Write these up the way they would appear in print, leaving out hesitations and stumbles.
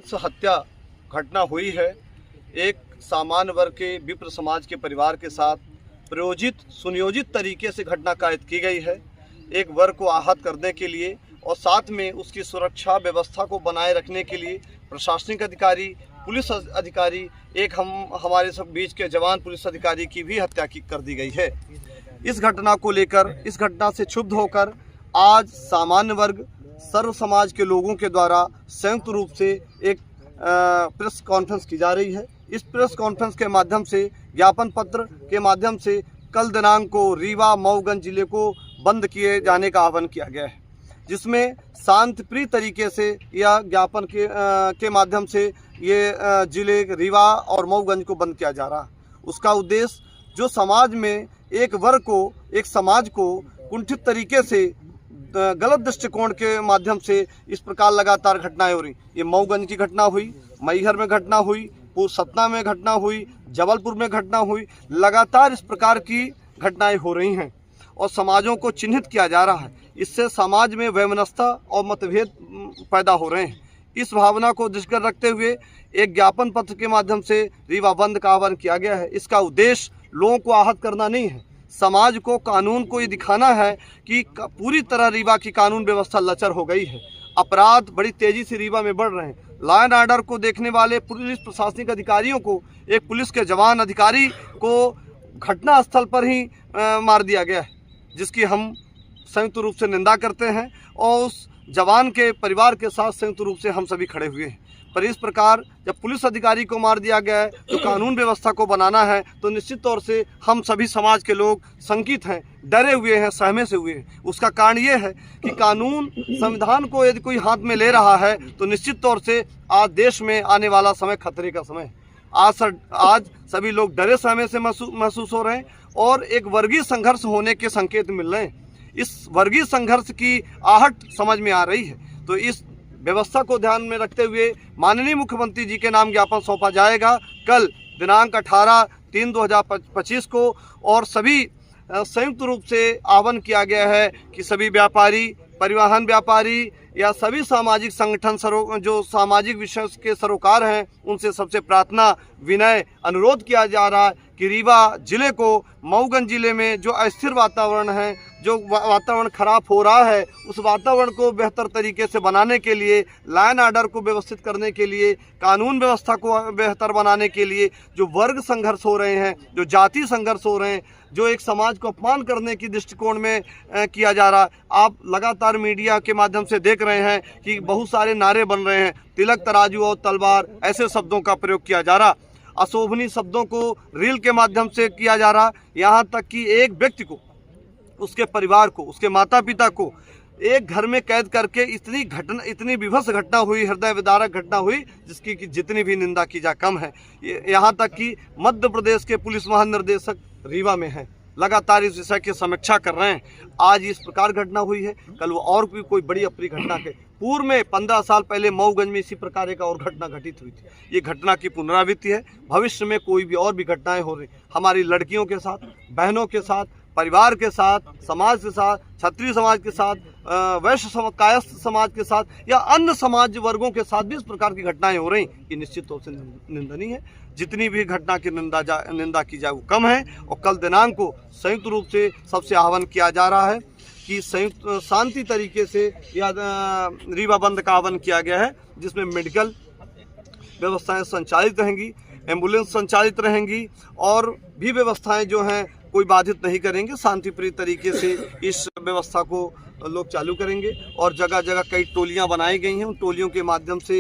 बीभत्स हत्या घटना हुई है। एक सामान्य वर्ग के विप्र समाज के परिवार के साथ प्रयोजित सुनियोजित तरीके से घटना कायद की गई है। एक वर्ग को आहत करने के लिए और साथ में उसकी सुरक्षा व्यवस्था को बनाए रखने के लिए प्रशासनिक अधिकारी, पुलिस अधिकारी, एक हमारे सब बीच के जवान पुलिस अधिकारी की भी हत्या कर दी गई है। इस घटना को लेकर, इस घटना से क्षुब्ध होकर आज सामान्य वर्ग सर्व समाज के लोगों के द्वारा संयुक्त रूप से एक प्रेस कॉन्फ्रेंस की जा रही है। इस प्रेस कॉन्फ्रेंस के माध्यम से, ज्ञापन पत्र के माध्यम से कल दिनांक को रीवा मऊगंज जिले को बंद किए जाने का आह्वान किया गया है, जिसमें शांतिप्रिय तरीके से या ज्ञापन के माध्यम से ये जिले रीवा और मऊगंज को बंद किया जा रहा है। उसका उद्देश्य जो समाज में एक वर्ग को, एक समाज को कुंठित तरीके से गलत दृष्टिकोण के माध्यम से इस प्रकार लगातार घटनाएं हो रही। ये मऊगंज की घटना हुई, मैहर में घटना हुई, सतना में घटना हुई, जबलपुर में घटना हुई। लगातार इस प्रकार की घटनाएं हो रही हैं और समाजों को चिन्हित किया जा रहा है। इससे समाज में वैमनस्यता और मतभेद पैदा हो रहे हैं। इस भावना को दृष्टिगत रखते हुए एक ज्ञापन पत्र के माध्यम से रीवा बंद का आह्वान किया गया है। इसका उद्देश्य लोगों को आहत करना नहीं है, समाज को, कानून को ये दिखाना है कि पूरी तरह रीवा की कानून व्यवस्था लचर हो गई है। अपराध बड़ी तेजी से रीवा में बढ़ रहे हैं। लॉ एंड ऑर्डर को देखने वाले पुलिस प्रशासनिक अधिकारियों को, एक पुलिस के जवान अधिकारी को घटना स्थल पर ही मार दिया गया है, जिसकी हम संयुक्त रूप से निंदा करते हैं और उस जवान के परिवार के साथ संयुक्त रूप से हम सभी खड़े हुए हैं। पर इस प्रकार जब पुलिस अधिकारी को मार दिया गया है, तो कानून व्यवस्था को बनाना है, तो निश्चित तौर से हम सभी समाज के लोग शंकित हैं, डरे हुए हैं, सहमे से हुए हैं। उसका कारण ये है कि कानून, संविधान को यदि कोई हाथ में ले रहा है तो निश्चित तौर से आज देश में आने वाला समय खतरे का समय है। आज सभी लोग डरे सहमे से महसूस हो रहे हैं और एक वर्गीय संघर्ष होने के संकेत मिल रहे हैं। इस वर्गीय संघर्ष की आहट समझ में आ रही है। तो इस व्यवस्था को ध्यान में रखते हुए माननीय मुख्यमंत्री जी के नाम ज्ञापन सौंपा जाएगा कल दिनांक 18/3/2025 को। और सभी संयुक्त रूप से आह्वान किया गया है कि सभी व्यापारी, परिवहन व्यापारी या सभी सामाजिक संगठन जो सामाजिक विषय के सरोकार हैं, उनसे सबसे प्रार्थना, विनय, अनुरोध किया जा रहा है कि रीवा जिले को, मऊगंज जिले में जो अस्थिर वातावरण है, जो वातावरण खराब हो रहा है, उस वातावरण को बेहतर तरीके से बनाने के लिए, लॉ एंड ऑर्डर को व्यवस्थित करने के लिए, कानून व्यवस्था को बेहतर बनाने के लिए जो वर्ग संघर्ष हो रहे हैं, जो जाति संघर्ष हो रहे हैं, जो एक समाज को अपमान करने की दृष्टिकोण में किया जा रहा है। आप लगातार मीडिया के माध्यम से देख रहे हैं कि बहुत सारे नारे बन रहे हैं, तिलक, तराजू और तलवार, ऐसे शब्दों का प्रयोग किया जा रहा। अशोभनीय शब्दों को रील के माध्यम से किया जा रहा। यहाँ तक कि एक व्यक्ति को, उसके परिवार को, उसके माता पिता को एक घर में कैद करके इतनी विभत्स घटना हुई, हृदय विदारक घटना हुई, जिसकी कि जितनी भी निंदा की जा कम है। यहाँ तक कि मध्य प्रदेश के पुलिस महानिर्देशक रीवा में हैं, लगातार इस विषय की समीक्षा कर रहे हैं। आज इस प्रकार घटना हुई है, कल वो और भी कोई बड़ी अप्रिय घटना के पूर्व में 15 साल पहले मऊगंज में इसी प्रकार एक और घटना घटित हुई थी। ये घटना की पुनरावृत्ति है। भविष्य में कोई भी और भी घटनाएं हो रही, हमारी लड़कियों के साथ, बहनों के साथ, परिवार के साथ, समाज के साथ, क्षत्रिय समाज के साथ, वैश्य कायस्थ समाज के साथ या अन्य समाज वर्गों के साथ भी इस प्रकार की घटनाएं हो रही, ये निश्चित तौर से निंदनीय है। जितनी भी घटना की निंदा की जाए वो कम है। और कल दिनांक को संयुक्त रूप से सबसे आह्वान किया जा रहा है कि संयुक्त शांति तरीके से या रीवा बंद का आह्वान किया गया है, जिसमें मेडिकल व्यवस्थाएं संचालित रहेंगी, एम्बुलेंस संचालित रहेंगी और भी व्यवस्थाएं जो हैं कोई बाधित नहीं करेंगे। शांतिप्रिय तरीके से इस व्यवस्था को लोग चालू करेंगे और जगह जगह कई टोलियां बनाई गई हैं। उन टोलियों के माध्यम से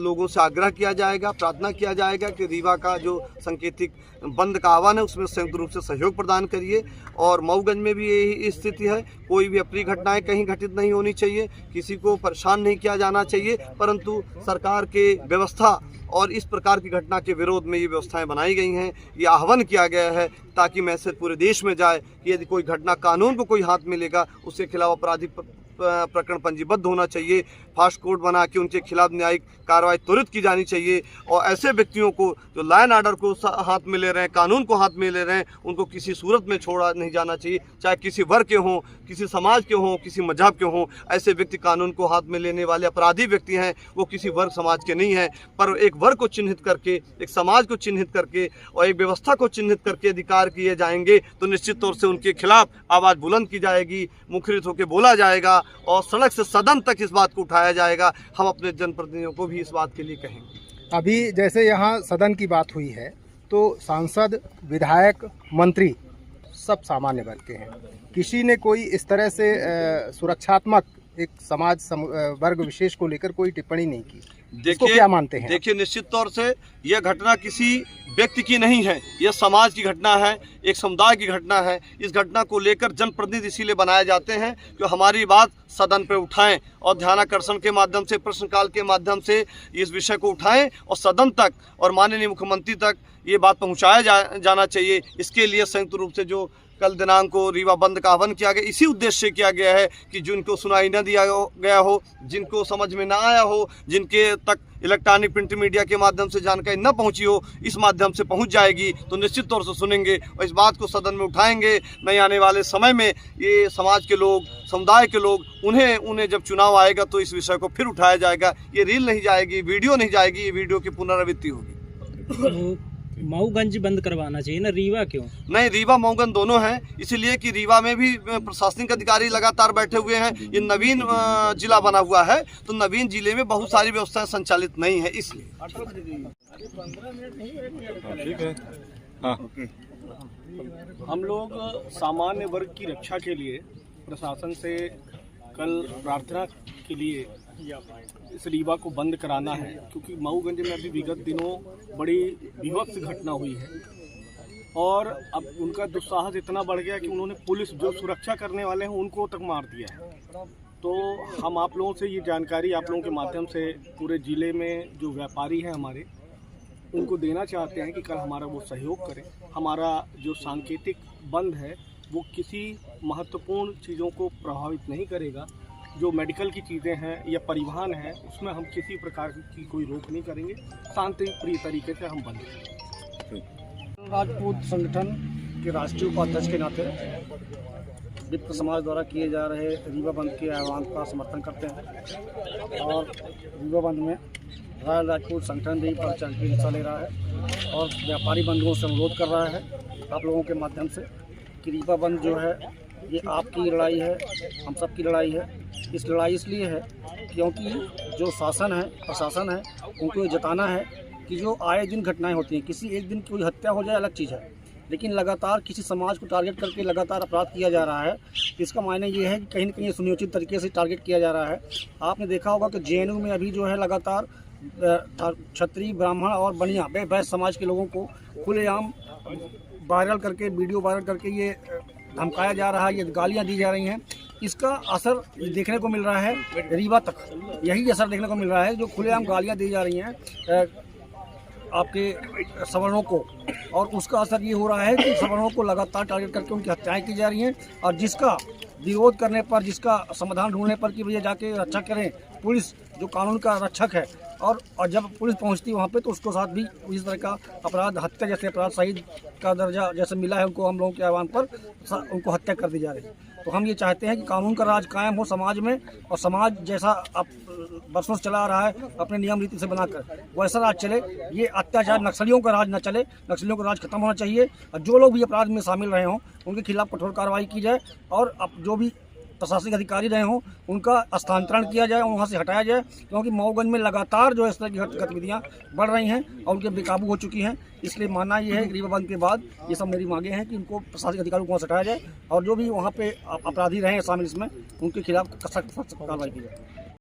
लोगों से आग्रह किया जाएगा, प्रार्थना किया जाएगा कि रीवा का जो सांकेतिक बंद का आह्वान है उसमें संयुक्त रूप से सहयोग प्रदान करिए। और मऊगंज में भी यही स्थिति है, कोई भी अप्रिय घटनाएं कहीं घटित नहीं होनी चाहिए, किसी को परेशान नहीं किया जाना चाहिए, परंतु सरकार के व्यवस्था और इस प्रकार की घटना के विरोध में ये व्यवस्थाएं बनाई गई हैं। ये आह्वान किया गया है ताकि मैसेज पूरे देश में जाए कि यदि कोई घटना कानून को कोई हाथ में लेगा, उसके खिलाफ आपराधिक प्रकरण पंजीबद्ध होना चाहिए। फास्ट कोर्ट बना के उनके खिलाफ न्यायिक कार्रवाई त्वरित की जानी चाहिए। और ऐसे व्यक्तियों को जो लॉ एंड ऑर्डर को हाथ में ले रहे हैं, कानून को हाथ में ले रहे हैं, उनको किसी सूरत में छोड़ा नहीं जाना चाहिए, चाहे किसी वर्ग के हों, किसी समाज के हों, किसी मजहब के हों। ऐसे व्यक्ति कानून को हाथ में लेने वाले अपराधी व्यक्ति हैं, वो किसी वर्ग समाज के नहीं हैं, पर एक वर्ग को चिन्हित करके, एक समाज को चिन्हित करके और एक व्यवस्था को चिन्हित करके अधिकार किए जाएंगे तो निश्चित तौर से उनके खिलाफ आवाज़ बुलंद की जाएगी, मुखरित होकर बोला जाएगा और सड़क से सदन तक इस बात को उठाया जाएगा। हम अपने जनप्रतिनिधियों को भी इस बात के लिए कहेंगे। अभी जैसे यहाँ सदन की बात हुई है तो सांसद, विधायक, मंत्री सब सामान्य वर्ग के हैं। किसी ने कोई इस तरह से सुरक्षात्मक एक समाज वर्ग विशेष को लेकर कोई टिप्पणी नहीं की। देखिए, क्या मानते हैं? देखिए, निश्चित तौर से यह घटना किसी व्यक्ति की नहीं है, यह समाज की घटना है, एक समुदाय की घटना है। इस घटना को लेकर जनप्रतिनिधि इसीलिए बनाए जाते हैं कि हमारी बात सदन पे उठाएं और ध्यानाकर्षण के माध्यम से, प्रश्नकाल के माध्यम से इस विषय को उठाएं और सदन तक और माननीय मुख्यमंत्री तक ये बात पहुंचाया जाना चाहिए। इसके लिए संयुक्त रूप से जो कल दिनांक को रीवा बंद का आह्वान किया गया, इसी उद्देश्य से किया गया है कि जिनको सुनाई न दिया गया हो, जिनको समझ में ना आया हो, जिनके तक इलेक्ट्रॉनिक प्रिंट मीडिया के माध्यम से जानकारी न पहुंची हो, इस माध्यम से पहुंच जाएगी तो निश्चित तौर से सुनेंगे और इस बात को सदन में उठाएंगे। नहीं आने वाले समय में ये समाज के लोग, समुदाय के लोग, उन्हें जब चुनाव आएगा तो इस विषय को फिर उठाया जाएगा। ये रील नहीं जाएगी, वीडियो नहीं जाएगी, ये वीडियो की पुनरावृत्ति होगी। मऊगंज बंद करवाना चाहिए ना, रीवा क्यों? नहीं, रीवा मऊगंज दोनों हैं, इसलिए कि रीवा में भी प्रशासनिक अधिकारी लगातार बैठे हुए हैं। ये नवीन जिला बना हुआ है तो नवीन जिले में बहुत सारी व्यवस्थाएं संचालित नहीं है, इसलिए। ठीक है। हाँ। हम लोग सामान्य वर्ग की रक्षा के लिए प्रशासन से कल प्रार्थना के लिए इस रीवा को बंद कराना है, क्योंकि मऊगंज में अभी विगत दिनों बड़ी विभत्स घटना हुई है और अब उनका दुस्साहस इतना बढ़ गया कि उन्होंने पुलिस, जो सुरक्षा करने वाले हैं, उनको तक मार दिया है। तो हम आप लोगों से ये जानकारी आप लोगों के माध्यम से पूरे ज़िले में जो व्यापारी हैं हमारे, उनको देना चाहते हैं कि कल हमारा वो सहयोग करें। हमारा जो सांकेतिक बंद है वो किसी महत्वपूर्ण चीज़ों को प्रभावित नहीं करेगा। जो मेडिकल की चीज़ें हैं या परिवहन है, उसमें हम किसी प्रकार की कोई रोक नहीं करेंगे। शांति प्रिय तरीके से हम बंद करेंगे। राजपूत संगठन के राष्ट्रीय उपाध्यक्ष के नाते विप्र समाज द्वारा किए जा रहे रीवा बंद के आह्वान का समर्थन करते हैं और रीवा बंद में रॉयल राजपूत संगठन भी बढ़ चढ़ के हिस्सा ले रहा है और व्यापारी बंधुओं से अनुरोध कर रहा है आप लोगों के माध्यम से कि रीवा बंद जो है ये आपकी लड़ाई है, हम सब की लड़ाई है। इस लड़ाई इसलिए है क्योंकि जो शासन है, प्रशासन है, उनको ये जताना है कि जो आए दिन घटनाएं होती हैं, किसी एक दिन कोई हत्या हो जाए अलग चीज़ है, लेकिन लगातार किसी समाज को टारगेट करके लगातार अपराध किया जा रहा है। इसका मायने ये है कि कहीं न कहीं सुनियोजित तरीके से टारगेट किया जा रहा है। आपने देखा होगा कि JNU में अभी जो है लगातार क्षत्रिय, ब्राह्मण और बनिया वैश्य समाज के लोगों को खुलेआम वायरल करके, वीडियो वायरल करके ये धमकाया जा रहा है, ये गालियां दी जा रही हैं। इसका असर देखने को मिल रहा है रीवा तक, यही असर देखने को मिल रहा है जो खुलेआम गालियां दी जा रही हैं आपके सवर्णों को, और उसका असर ये हो रहा है कि सवर्णों को लगातार टारगेट करके उनकी हत्याएं की जा रही हैं। और जिसका विरोध करने पर, जिसका समाधान ढूंढने पर कि भैया जाके रक्षा करें, पुलिस जो कानून का रक्षक है, और जब पुलिस पहुंचती है वहाँ पे तो उसको साथ भी इस तरह का अपराध, हत्या जैसे अपराध, शहीद का दर्जा जैसे मिला है उनको, हम लोगों के आह्वान पर उनको हत्या कर दी जा रही है। तो हम ये चाहते हैं कि कानून का राज कायम हो समाज में, और समाज जैसा अब बरसों से चला आ रहा है अपने नियम रीति से बनाकर, वैसा राज चले। ये अत्याचार नक्सलियों का राज न चले, नक्सलियों का राज खत्म होना चाहिए और जो लोग भी अपराध में शामिल रहे हों उनके खिलाफ कठोर कार्रवाई की जाए, और अब जो भी प्रशासनिक अधिकारी रहे हों उनका स्थानांतरण किया जाए, वहाँ से हटाया जाए, क्योंकि मऊगंज में लगातार जो इस तरह की गतिविधियाँ बढ़ रही हैं और उनके बेकाबू हो चुकी हैं। इसलिए मानना ये है कि रीवा बंद के बाद ये सब मेरी मांगे हैं कि उनको प्रशासनिक अधिकारियों को वहाँ से हटाया जाए और जो भी वहाँ पे अपराधी रहे हैं शामिल इसमें, उनके खिलाफ सख्त कार्रवाई की जाए।